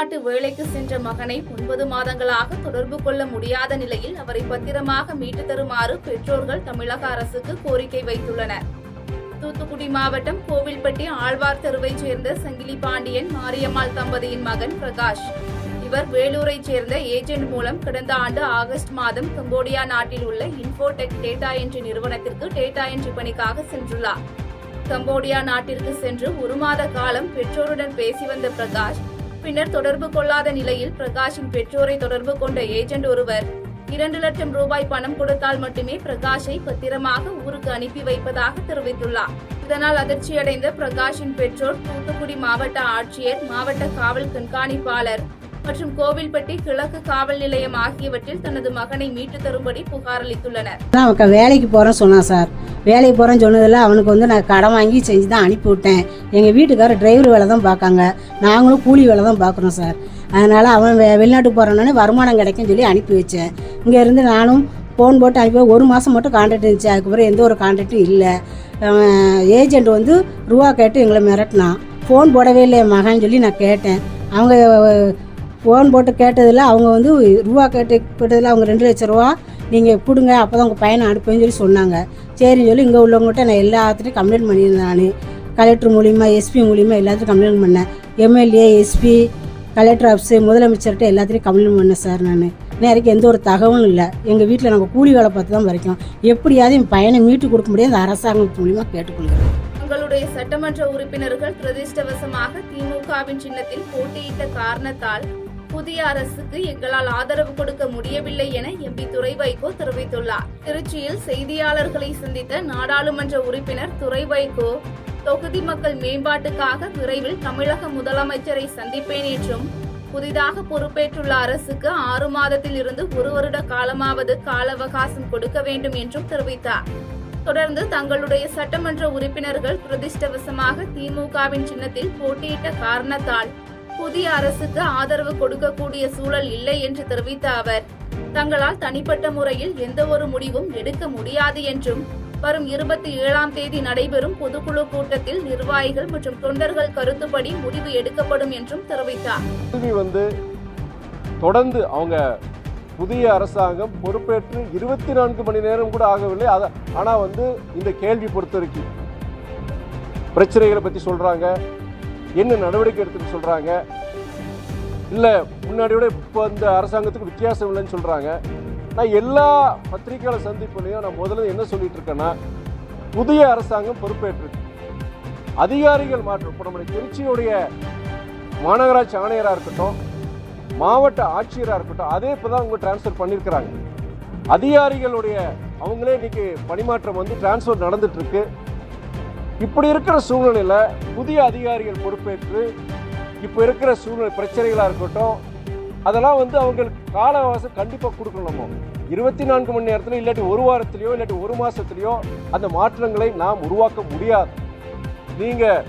வெளிநாட்டு வேலைக்கு சென்ற மகனை 9 மாதங்களாக தொடர்பு கொள்ள முடியாத நிலையில் அவரை பத்திரமாக மீட்டு தருமாறு பெற்றோர்கள் தமிழக அரசுக்கு கோரிக்கை வைத்துள்ளனர். தூத்துக்குடி மாவட்டம் கோவில்பட்டி ஆழ்வார் தெருவைச் சேர்ந்த சங்கிலி பாண்டியன் மாரியம்மாள் தம்பதியின் மகன் பிரகாஷ். இவர் வேலூரைச் சேர்ந்த ஏஜென்ட் மூலம் கடந்த ஆண்டு ஆகஸ்ட் மாதம் கம்போடியா நாட்டில் உள்ள இன்ஃபோடெக் டேட்டா என்ட்ரி நிறுவனத்திற்கு டேட்டா என்ட்ரி பணிக்காக சென்றுள்ளார். கம்போடியா நாட்டிற்கு சென்று 1 மாத காலம் பெற்றோருடன் பேசி வந்த பிரகாஷ் பின்னர் தொடர்பு கொள்ளாத நிலையில் பிரகாஷின் பெற்றோரை தொடர்பு கொண்ட ஏஜென்ட் ஒருவர் 2 லட்சம் ரூபாய் பணம் கொடுத்தால் மட்டுமே பிரகாஷை பத்திரமாக ஊருக்கு அனுப்பி வைப்பதாக தெரிவித்துள்ளார். இதனால் அதிர்ச்சியடைந்த பிரகாஷின் பெற்றோர் தூத்துக்குடி மாவட்ட ஆட்சியர், மாவட்ட காவல் கண்காணிப்பாளர் மற்றும் கோவில்பட்டி கிழக்கு காவல் நிலையம் ஆகியவற்றில் தனது மகனை மீட்டு தரும்படி புகார் அளித்துள்ளனர். அவன் வேலைக்கு போறேன்னு சொன்னான் சார். வேலைக்கு போறேன்னு சொன்னதில் அவனுக்கு நான் கடன் வாங்கி செஞ்சு தான் அனுப்பி விட்டேன். எங்கள் வீட்டுக்காரர் டிரைவர் வேலை தான் பார்க்காங்க, நாங்களும் கூலி வேலை தான் பார்க்குறோம் சார். அதனால் அவன் வெளிநாட்டுக்கு போகிறோன்னே வருமானம் கிடைக்குன்னு சொல்லி அனுப்பி வச்சேன். இங்கே இருந்து நானும் ஃபோன் போட்டு அனுப்பி 1 மாதம் மட்டும் கான்ட்ராக்ட் இருந்துச்சு. அதுக்கப்புறம் எந்த ஒரு கான்ட்ராக்டும் இல்லை. ஏஜென்ட் ரூபா கேட்டு எங்களை மிரட்டினான். ஃபோன் போடவே இல்லை என் மகன்னு சொல்லி நான் கேட்டேன். அவங்க ஃபோன் போட்டு கேட்டதில் அவங்க ரூபா கேட்டதில் அவங்க 2 லட்ச ரூபா நீங்கள் கொடுங்க, அப்போ தான் உங்கள் பையனை அனுப்புன்னு சொல்லி சொன்னாங்க. சரின்னு சொல்லி இங்கே உள்ளவங்ககிட்ட நான் எல்லாத்துலேயும் கம்ப்ளைண்ட் பண்ணியிருந்தேன். நான் கலெக்டர் மூலிமா, எஸ்பி மூலிமா எல்லாத்துலையும் கம்ப்ளைண்ட் பண்ணேன். எம்எல்ஏ, எஸ்பி, கலெக்டர் ஆஃபீஸு, முதலமைச்சர்கிட்ட எல்லாத்துலேயும் கம்ப்ளைண்ட் பண்ணேன் சார். நான் நேரத்துக்கு எந்த ஒரு தகவலும் இல்லை. எங்கள் வீட்டில் நாங்கள் கூலி வேலை பார்த்து தான் வரைக்கும் எப்படியாவது என் பையனை மீட்டு கொடுக்க முடியாது அந்த அரசாங்கத்து மூலிமா கேட்டுக்கொள்கிறேன். உங்களுடைய சட்டமன்ற உறுப்பினர்கள் துரதிர்ஷ்டவசமாக திமுகவின் சின்னத்தில் போட்டியிட்ட காரணத்தால் புதிய அரசுக்கு எங்களால் ஆதரவு கொடுக்க முடியவில்லை என எம்பி துரை வைகோ தெரிவித்துள்ளார். திருச்சியில் செய்தியாளர்களை சந்தித்த நாடாளுமன்ற உறுப்பினர் துரை வைகோ, தொகுதி மக்கள் மேம்பாட்டுக்காக விரைவில் தமிழக முதலமைச்சரை சந்திப்பேன் என்றும், புதிதாக பொறுப்பேற்றுள்ள அரசுக்கு 6 மாதத்தில் இருந்து 1 வருட காலமாவது கால அவகாசம் கொடுக்க வேண்டும் என்றும் தெரிவித்தார். தொடர்ந்து தங்களுடைய சட்டமன்ற உறுப்பினர்கள் துரதிர்ஷ்டவசமாக திமுகவின் சின்னத்தில் போட்டியிட்ட காரணத்தால் புதிய அரசுக்கு ஆதரவு கொடுக்கக்கூடிய சூழல் இல்லை என்று தெரிவித்த அவர், தங்களால் தனிப்பட்ட முறையில் எந்த ஒரு முடிவும் எடுக்க முடியாது என்றும், வரும் 27ஆம் தேதி நடைபெறும் பொதுக்குழு கூட்டத்தில் நிர்வாகிகள் மற்றும் தொண்டர்கள் கருத்துப்படி முடிவு எடுக்கப்படும் என்றும் தெரிவித்தார். தொடர்ந்து அவங்க புதிய அரசாங்கம் பொறுப்பேற்று 24 மணி நேரம் கூட ஆகவில்லை. ஆனால் இந்த கேள்வி பொறுத்தவரைக்கும் பிரச்சனைகளை பற்றி சொல்கிறாங்க, என்ன நடவடிக்கை எடுத்துன்னு சொல்கிறாங்க, இல்லை முன்னாடியோட இப்போ இந்த அரசாங்கத்துக்கு வித்தியாசம் இல்லைன்னு சொல்கிறாங்க. நான் எல்லா பத்திரிகையாளர் சந்திப்புலையும் நான் முதல்ல என்ன சொல்லிட்டு இருக்கேன்னா, புதிய அரசாங்கம் பொறுப்பேற்றிருக்கு, அதிகாரிகள் மாற்றம். இப்போ நம்முடைய திருச்சியுடைய மாநகராட்சி ஆணையராக இருக்கட்டும், மாவட்ட ஆட்சியராக இருக்கட்டும், அதே இப்போ தான் அவங்க டிரான்ஸ்ஃபர் பண்ணியிருக்கிறாங்க. அதிகாரிகளுடைய அவங்களே இன்னைக்கு பணிமாற்றம் டிரான்ஸ்ஃபர் நடந்துட்டு இருக்கு. இப்படி இருக்கிற சூழ்நிலையில் புதிய அதிகாரிகள் பொறுப்பேற்று இப்போ இருக்கிற சூழ்நிலை பிரச்சனைகளாக இருக்கட்டும், அதெல்லாம் அவங்களுக்கு கால அவகாசம் கண்டிப்பாக கொடுக்கணும். 24 மணி நேரத்தில் இல்லாட்டி 1 வாரத்திலையோ இல்லாட்டி 1 மாதத்துலையோ அந்த மாற்றங்களை நாம் உருவாக்க முடியாது. நீங்கள்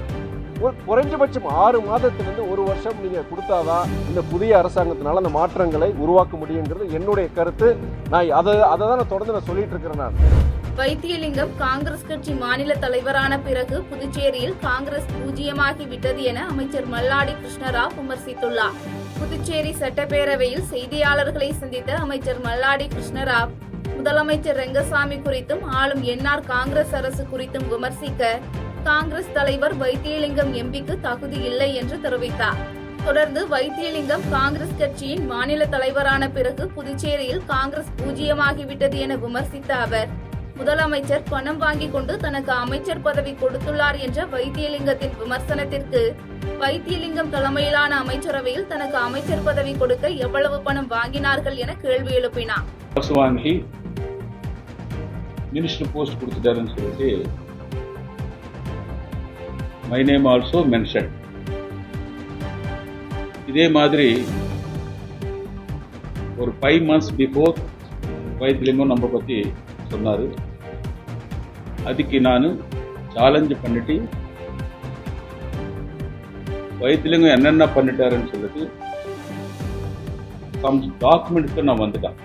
குறைஞ்சபட்சம் 6 மாதத்திலிருந்து 1 வருஷம் நீங்கள் கொடுத்தாதான் இந்த புதிய அரசாங்கத்தினால அந்த மாற்றங்களை உருவாக்க முடியுங்கிறது என்னுடைய கருத்து. நான் அதை தான் தொடர்ந்து நான் சொல்லிட்டு இருக்கிறேன். நான் வைத்தியலிங்கம் காங்கிரஸ் கட்சி மாநில தலைவரான பிறகு புதுச்சேரியில் காங்கிரஸ் பூஜ்ஜியமாகி விட்டது என அமைச்சர் மல்லாடி கிருஷ்ணராவ் விமர்சித்துள்ளார். புதுச்சேரி சட்டப்பேரவையில் செய்தியாளர்களை சந்தித்த அமைச்சர் மல்லாடி கிருஷ்ணராவ், முதலமைச்சர் ரெங்கசாமி குறித்தும் ஆளும் என்ஆர் காங்கிரஸ் அரசு குறித்தும் விமர்சிக்க காங்கிரஸ் தலைவர் வைத்தியலிங்கம் எம்பிக்கு தகுதி இல்லை என்று தெரிவித்தார். தொடர்ந்து வைத்தியலிங்கம் காங்கிரஸ் கட்சியின் மாநில தலைவரான பிறகு புதுச்சேரியில் காங்கிரஸ் பூஜ்ஜியமாகிவிட்டது என விமர்சித்த அவர், முதலமைச்சர் பணம் வாங்கிக் கொண்டு தனக்கு அமைச்சர் பதவி கொடுத்துள்ளார் என்ற வைத்தியலிங்கத்தின் விமர்சனத்திற்கு, வைத்தியலிங்கம் தலைமையிலான அமைச்சரவையில் தனக்கு அமைச்சர் பதவி கொடுக்க எவ்வளவு பணம் வாங்கினார்கள் என கேள்வி எழுப்பினார். வாங்கி மினிஸ்டர் போஸ்ட் கொடுத்துட்டாருன்னு சொல்லிட்டு மை நேம் ஆல்சோ மென்ஷன். இதே மாதிரி ஒரு 5 months பிஃபோர் வைத்தியலிங்கம் நம்ம பற்றி சொன்னார். அதுக்கு நான் சேலஞ்சு பண்ணிட்டு வைத்தியலிங்கம் என்னென்ன பண்ணிட்டாருன்னு சொல்லிட்டு சம் டாக்குமெண்ட்ஸ்க்கு நான் வந்துட்டேன்.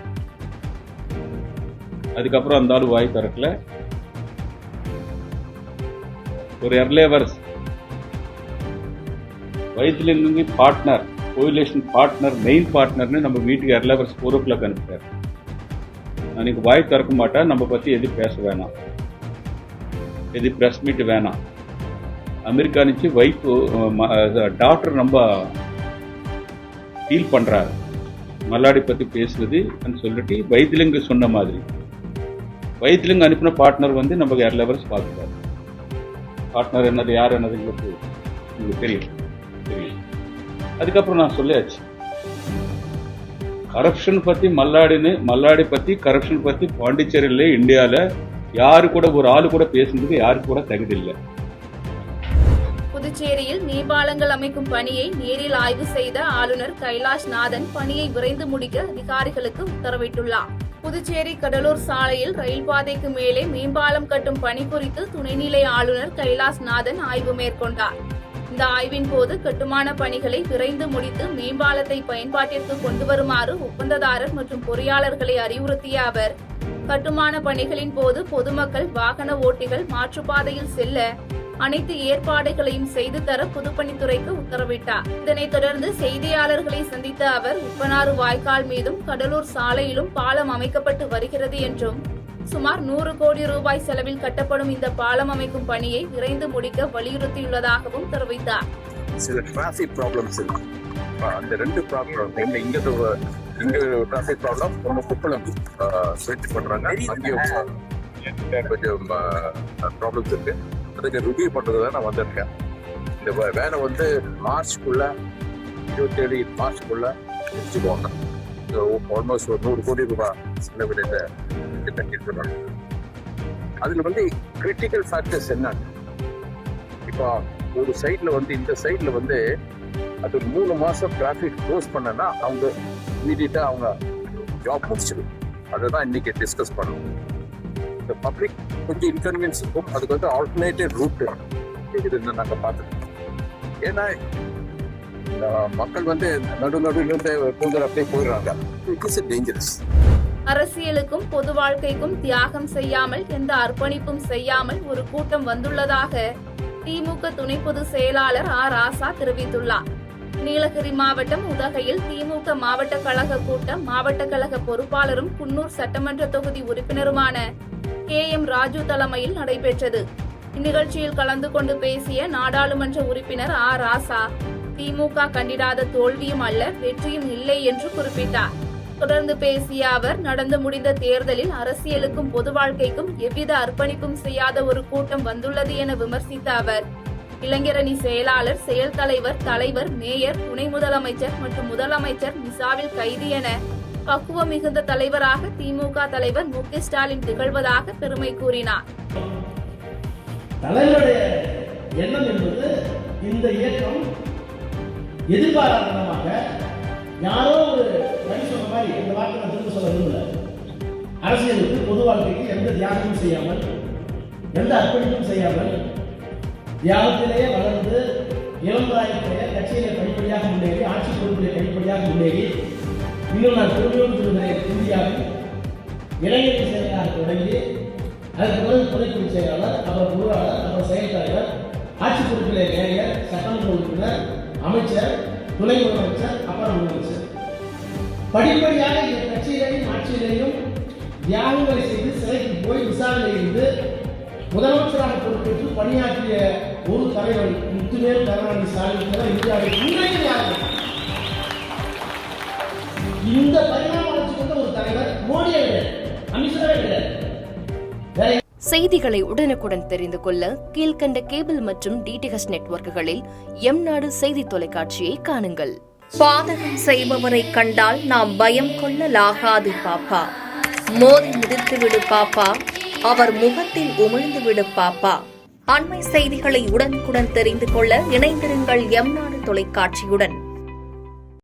அதுக்கப்புறம் அந்த ஆள் வாய் திறக்கல. ஒரு எர்லேவர்ஸ் வைத்தியலிங்கம் பார்ட்னர் கோயிலேஷன் பார்ட்னர், மெயின் பார்ட்னர்னு நம்ம வீட்டுக்கு யாரெல்லாம் 4 o'clock அனுப்புறாரு. அன்றைக்கி வாய் திறக்க மாட்டேன், நம்ம பற்றி எது பேச வேணாம், எது ப்ரெஸ் மீட் வேணாம். அமெரிக்கா நினச்சி வைஃபு டாக்டர் ரொம்ப ஃபீல் பண்ணுறாரு மல்லாடி பற்றி பேசுவது சொல்லிட்டு வைத்திலிங்க சொன்ன மாதிரி வைத்திலிங்க அனுப்பின பார்ட்னர் வந்து நம்ம யார் லெவல்ஸ் பார்க்குறாரு. பார்ட்னர் என்னது யார் என்னது உங்களுக்கு தெரியும். அதுக்கப்புறம் நான் சொல்லியாச்சு கரப்ஷன் பற்றி மல்லாடி பற்றி கரப்ஷன் பற்றி பாண்டிச்சேரியில் இந்தியாவில் யாரு கூட ஒரு ஆளு கூட பேசுறதுக்கு யாருக்கு கூட தகுதி இல்லை. புதுச்சேரியில் மேம்பாலங்கள் அமைக்கும் பணியை நேரில் ஆய்வு செய்த ஆளுநர் கைலாஷ் நாதன் பணியை விரைந்து முடிக்க அதிகாரிகளுக்கு உத்தரவிட்டுள்ளார். புதுச்சேரி கடலூர் சாலையில் ரயில் பாதைக்கு மேலே மேம்பாலம் கட்டும் பணி குறித்து துணைநிலை ஆளுநர் கைலாஷ் நாதன் ஆய்வு மேற்கொண்டார். இந்த ஆய்வின் போது கட்டுமான பணிகளை விரைந்து முடித்து மேம்பாலத்தை பயன்பாட்டிற்கு கொண்டு வருமாறு ஒப்பந்ததாரர் மற்றும் பொறியாளர்களை அறிவுறுத்திய அவர் கட்டுமான பணிகளின் போது பொதுமக்கள், வாகன ஓட்டிகள் மாற்றுப்பாதையில் செல்ல அனைத்து ஏற்பாடுகளையும் செய்து தர பொதுப்பணித்துறைக்கு உத்தரவிட்டார். இதனைத் தொடர்ந்து செய்தியாளர்களை சந்தித்த அவர் உப்பனாறு வாய்க்கால் மீதும் கடலூர் சாலையிலும் பாலம் அமைக்கப்பட்டு வருகிறது என்றும் சுமார் 100 கோடி ரூபாய் செலவில் கட்டப்படும் இந்த பாலம் அமைக்கும் பணியை விரைந்து முடிக்க வலியுறுத்தியுள்ளதாகவும் தெரிவித்தார். சில டிராபிக் ப்ராப்ளம்ஸ் இருக்கு. அந்த 2 ப்ராப்ளம் இங்க டிராபிக் ப்ராப்ளம் நம்ம குப்பளம் ஸ்வீட் பண்றாங்க, அங்கேயும் கொஞ்சம் ப்ராப்ளம்ஸ் இருக்கு. அதுக்கு ரிவ்யூ பண்றதுல நான் வந்திருக்கேன். இந்த வேலை வந்து மார்ச்சுக்குள்ள 27 மார்ச்சுக்குள்ள முடிச்சுக்குவாங்க. ஆல்மோஸ்ட் ஒரு 100 கோடி ரூபாய் செலவிட கட்டிட்டு அதுல வந்து கிரிட்டிக்கல் ஃபேக்டர்ஸ் என்ன, இப்போ ஒரு சைட்ல வந்து இந்த சைட்ல வந்து அது 3 மாசம் டிராஃபிக் க்ளோஸ் பண்ணனா அவங்க இமீடியட்டா அவங்க ஜாப் முடிச்சிடும். அதை தான் இன்னைக்கு டிஸ்கஸ் பண்ணணும். இந்த பப்ளிக் கொஞ்சம் இன்கன்வீனியன்ஸ் இருக்கும். அதுக்கு வந்து ஆல்டர்னேட்டிவ் ரூட் இருக்குதுன்னு நாங்கள் பார்த்துருக்கோம். ஏன்னா மக்கள் வந்து நடுநடுவிலிருந்து பூந்தர் அப்படியே போயிடுறாங்க. It is dangerous. அரசியலுக்கும் பொது வாழ்க்கைக்கும் தியாகம் செய்யாமல், எந்த அர்ப்பணிப்பும் செய்யாமல் ஒரு கூட்டம் வந்துள்ளதாக திமுக துணை பொதுச் செயலாளர் ராசா தெரிவித்துள்ளார். நீலகிரி மாவட்டம் உதகையில் திமுக மாவட்ட கழக கூட்டம் மாவட்ட கழக பொறுப்பாளரும் குன்னூர் சட்டமன்ற தொகுதி உறுப்பினருமான KM ராஜு தலைமையில் நடைபெற்றது. இந்நிகழ்ச்சியில் கலந்து கொண்டு பேசிய நாடாளுமன்ற உறுப்பினர் ராசா திமுக கண்டிடாத தோல்வியும் அல்ல, வெற்றியும் இல்லை என்று குறிப்பிட்டார். தொடர்ந்து பேசிய அவர் நடந்து முடிந்த தேர்தலில் அரசியலுக்கும் பொது வாழ்க்கைக்கும் எவ்வித அர்ப்பணிப்பும் செய்யாத ஒரு கூட்டம் வந்துள்ளது என விமர்சித்த அவர் இளைஞரணி செயலாளர், செயல் தலைவர், தலைவர், மேயர், துணை முதலமைச்சர் மற்றும் முதலமைச்சர் மிசாவில் கைது என பக்குவம் மிகுந்த தலைவராக திமுக தலைவர் மு.க. ஸ்டாலின் திகழ்வதாக பெருமை கூறினார். தலைவருடைய எண்ணம் என்பது இந்த இயக்கம் எதிர்பாராதமாக யாரோ ஒரு வழி சொன்ன மாதிரி இந்த வார்த்தை நான் திரும்ப சொல்ல விரும்பல. அரசியலுக்கு பொது வாழ்க்கைக்கு எந்த தியாகமும் செய்யாமல், எந்த அர்ப்பணிப்பும் செய்யாமல், தியாகத்திலேயே வளர்ந்து இளம்பிராயத்திலேயே கட்சியிலே படிப்படியாக முன்னேறி, ஆட்சி பொறுப்பிலே படிப்படியாக முன்னேறி, இன்னும் நான் திரும்பியும் சொல்கிறேன், இந்தியாவில் இளைஞர் செயலாளராக தொடங்கி அதற்கு பிறகு துணைக்குழு செயலாளர், அவர் பொருளாளர், அவர் செயல் தலைவர், ஆட்சி பொறுப்பிலே மேயர், சட்டமன்ற உறுப்பினர், அமைச்சர், துணை முதலமைச்சர், அப்புறம் முதலமைச்சர், படிப்படியாக இந்த கட்சியிலையும் ஆட்சியிலையும் தியாகங்களை செய்து சிறைக்கு போய் விசாரணையில் இருந்து முதலமைச்சராக பொறுப்பேற்று பணியாற்றிய ஒரு தலைவர் முத்துவேல் கருணாநிதி ஸ்டாலின் இந்தியாவில் இந்த பரிணாம வளர்ச்சி கொண்ட ஒரு தலைவர் மோடியை விட, அமித்ஷாவை விட. செய்திகளை உடனுக்குடன் தெரிந்து கொள்ள கீழ்கண்ட கேபிள் மற்றும் DTH நெட்வொர்க்குகளில் எம்நாடு செய்தி தொலைக்காட்சியை காணுங்கள். பாதகம் செய்பவரை கண்டால் நாம் பயம் கொள்ளலாகாது பாப்பா. மோதி மிதித்துவிடு பாப்பா, அவர் முகத்தில் உமிழ்ந்துவிடு பாப்பா. அண்மை செய்திகளை உடனுக்குடன் தெரிந்து கொள்ள இணைந்திருங்கள் எம்நாடு தொலைக்காட்சியுடன்.